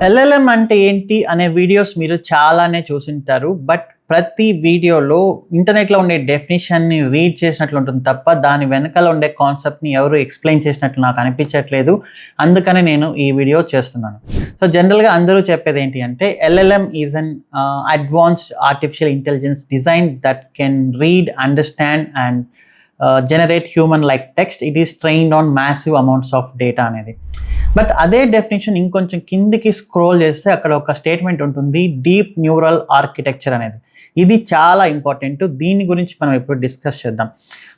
LLM అంటే ఏంటి అనే వీడియోస్ మీరు చాలానే చూసింటారు. బట్ ప్రతి వీడియోలో ఇంటర్నెట్‌లో ఉండే డెఫినిషన్‌ని రీడ్ చేసినట్లు ఉంటుంది తప్ప, దాని వెనకాల ఉండే కాన్సెప్ట్‌ని ఎవరు ఎక్స్‌ప్లెయిన్ చేసినట్లు నాకు అనిపించట్లేదు. అందుకనే నేను ఈ వీడియో చేస్తున్నాను. సో, జనరల్‌గా అందరూ చెప్పేది ఏంటి అంటే LLM is an advanced artificial intelligence design that can read, understand and generate human like text. It is trained on massive amounts of data అనేది. బట్ అదే డెఫినేషన్ ఇంకొంచెం కిందికి స్క్రోల్ చేస్తే అక్కడ ఒక స్టేట్మెంట్ ఉంటుంది, డీప్ న్యూరల్ ఆర్కిటెక్చర్ అనేది. ఇది చాలా ఇంపార్టెంట్. దీని గురించి మనం ఇప్పుడు డిస్కస్ చేద్దాం.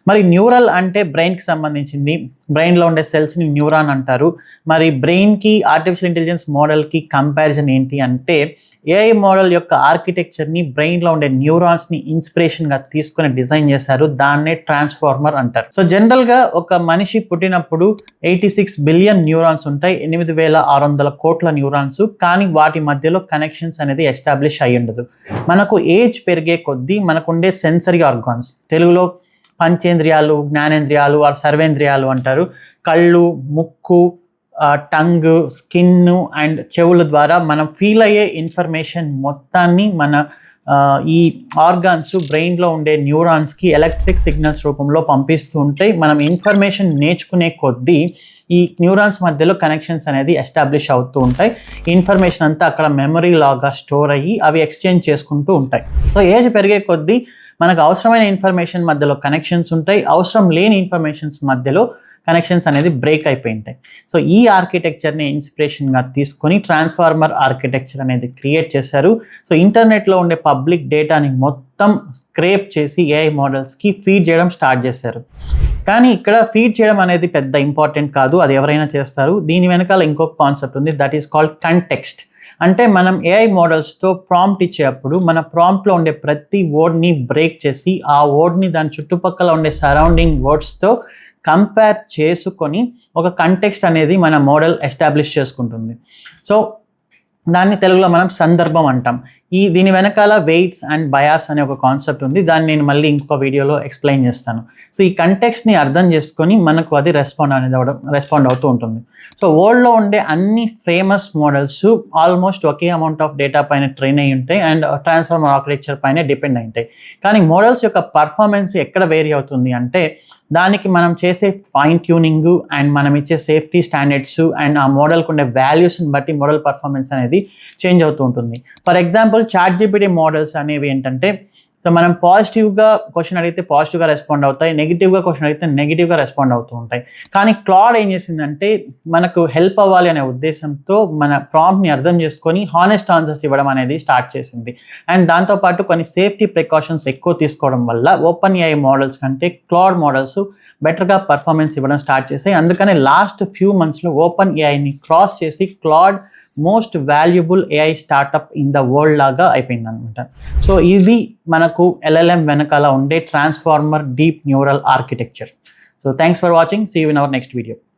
మరి న్యూరల్ అంటే బ్రెయిన్కి సంబంధించింది. బ్రెయిన్లో ఉండే సెల్స్ని న్యూరాన్ అంటారు. మరి బ్రెయిన్కి ఆర్టిఫిషియల్ ఇంటెలిజెన్స్ మోడల్కి కంపారిజన్ ఏంటి అంటే, ఏఐ మోడల్ యొక్క ఆర్కిటెక్చర్ని బ్రెయిన్లో ఉండే న్యూరాన్స్ని ఇన్స్పిరేషన్గా తీసుకొని డిజైన్ చేశారు. దాన్నే ట్రాన్స్ఫార్మర్ అంటారు. సో జనరల్గా ఒక మనిషి పుట్టినప్పుడు 86 బిలియన్ న్యూరాన్స్ ఉంటాయి, 8,600 కోట్ల న్యూరాన్స్. కానీ వాటి మధ్యలో కనెక్షన్స్ అనేది ఎస్టాబ్లిష్ అయ్యి ఉండదు. మనకు ఏజ్ పెరిగే కొద్దీ మనకుండే సెన్సరీ ఆర్గాన్స్, తెలుగులో పంచేంద్రియాలు, జ్ఞానేంద్రియాలు ఆర్ సర్వేంద్రియాలు అంటారు. కళ్ళు, ముక్కు, టంగ్, స్కిన్ అండ్ చెవుల ద్వారా మనం ఫీల్ అయ్యే ఇన్ఫర్మేషన్ మొత్తాన్ని మన ఈ ఆర్గాన్స్ బ్రెయిన్లో ఉండే న్యూరాన్స్కి ఎలక్ట్రిక్ సిగ్నల్స్ రూపంలో పంపిస్తూ ఉంటాయి. మనం ఇన్ఫర్మేషన్ నేర్చుకునే కొద్దీ ఈ న్యూరాన్స్ మధ్యలో కనెక్షన్స్ అనేది ఎస్టాబ్లిష్ అవుతూ ఉంటాయి. ఇన్ఫర్మేషన్ అంతా అక్కడ మెమరీ లాగా స్టోర్ అయ్యి అవి ఎక్స్చేంజ్ చేసుకుంటూ ఉంటాయి. సో ఏజ్ పెరిగే కొద్దీ మనకు అవసరమైన ఇన్ఫర్మేషన్ మధ్యలో కనెక్షన్స్ ఉంటాయి, అవసరం లేని ఇన్ఫర్మేషన్స్ మధ్యలో కనెక్షన్స్ అనేది బ్రేక్ అయిపోయి ఉంటాయి. సో ఈ ఆర్కిటెక్చర్ని ఇన్స్పిరేషన్గా తీసుకొని ట్రాన్స్ఫార్మర్ ఆర్కిటెక్చర్ అనేది క్రియేట్ చేశారు. సో ఇంటర్నెట్లో ఉండే పబ్లిక్ డేటాని మొత్తం స్క్రేప్ చేసి ఏఐ మోడల్స్కి ఫీడ్ చేయడం స్టార్ట్ చేశారు. కానీ ఇక్కడ ఫీడ్ చేయడం అనేది పెద్ద ఇంపార్టెంట్ కాదు, అది ఎవరైనా చేస్తారు. దీని వెనకాల ఇంకొక కాన్సెప్ట్ ఉంది, దట్ ఈస్ కాల్డ్ కంటెక్స్ట్. అంటే మనం ఏఐ మోడల్స్తో ప్రాంప్ట్ ఇచ్చేటప్పుడు మన ప్రాంప్ట్లో ఉండే ప్రతి వర్డ్ని బ్రేక్ చేసి ఆ వర్డ్ని దాని చుట్టుపక్కల ఉండే సరౌండింగ్ వర్డ్స్తో కంపేర్ చేసుకొని ఒక కంటెక్స్ట్ అనేది మన మోడల్ ఎస్టాబ్లిష్ చేసుకుంటుంది. సో దాన్ని తెలుగులో మనం సందర్భం అంటాం. దీని వెనకాల వెయిట్స్ అండ్ బయాస్ అనే ఒక కాన్సెప్ట్ ఉంది. దాన్ని నేను మళ్ళీ ఇంకొక వీడియోలో ఎక్స్ప్లెయిన్ చేస్తాను. సో ఈ కంటెక్స్ట్ని అర్థం చేసుకొని మనకు అది రెస్పాండ్ అవుతూ ఉంటుంది. సో వరల్డ్లో ఉండే అన్ని famous models almost okay amount of data పైన ట్రైన్ అయ్యి ఉంటాయి అండ్ ట్రాన్స్ఫార్మర్ ఆర్కిటెక్చర్ పైన డిపెండ్ అయి ఉంటాయి. కానీ మోడల్స్ యొక్క పర్ఫార్మెన్స్ ఎక్కడ వేరీ అవుతుంది అంటే, దానికి మనం చేసే ఫైన్ ట్యూనింగ్ అండ్ మనం ఇచ్చే సేఫ్టీ స్టాండర్డ్స్ అండ్ ఆ మోడల్కి ఉండే వాల్యూస్ని బట్టి మోడల్ పర్ఫార్మెన్స్ అనేది చేంజ్ అవుతూ ఉంటుంది. ఫర్ ఎగ్జాంపుల్ ChatGPT మోడల్స్ అనేవి ఏంటంటే, సో మనం పాజిటివ్గా క్వశ్చన్ అడిగితే పాజిటివ్గా రెస్పాండ్ అవుతాయి, నెగిటివ్గా క్వశ్చన్ అడిగితే నెగిటివ్గా రెస్పాండ్ అవుతూ ఉంటాయి. కానీ క్లాడ్ ఏం చేసిందంటే, మనకు హెల్ప్ అవ్వాలి అనే ఉద్దేశంతో మన ప్రాంప్ట్ని అర్థం చేసుకొని హానెస్ట్ ఆన్సర్స్ ఇవ్వడం అనేది స్టార్ట్ చేసింది. అండ్ దాంతోపాటు కొన్ని సేఫ్టీ ప్రికాషన్స్ ఎక్కువ తీసుకోవడం వల్ల ఓపెన్ ఏఐ మోడల్స్ కంటే క్లాడ్ మోడల్స్ బెటర్గా పర్ఫార్మెన్స్ ఇవ్వడం స్టార్ట్ చేసాయి. అందుకనే లాస్ట్ ఫ్యూ మంత్స్లో ఓపెన్ ఏఐని క్రాస్ చేసి Claude most valuable AI startup in the world లాగా అయిపోయింది అనమాట. సో ఇది మనకు ఎల్ఎల్ఎం వెనకాల ఉండే transformer deep neural architecture. So thanks for watching. See you in our next video.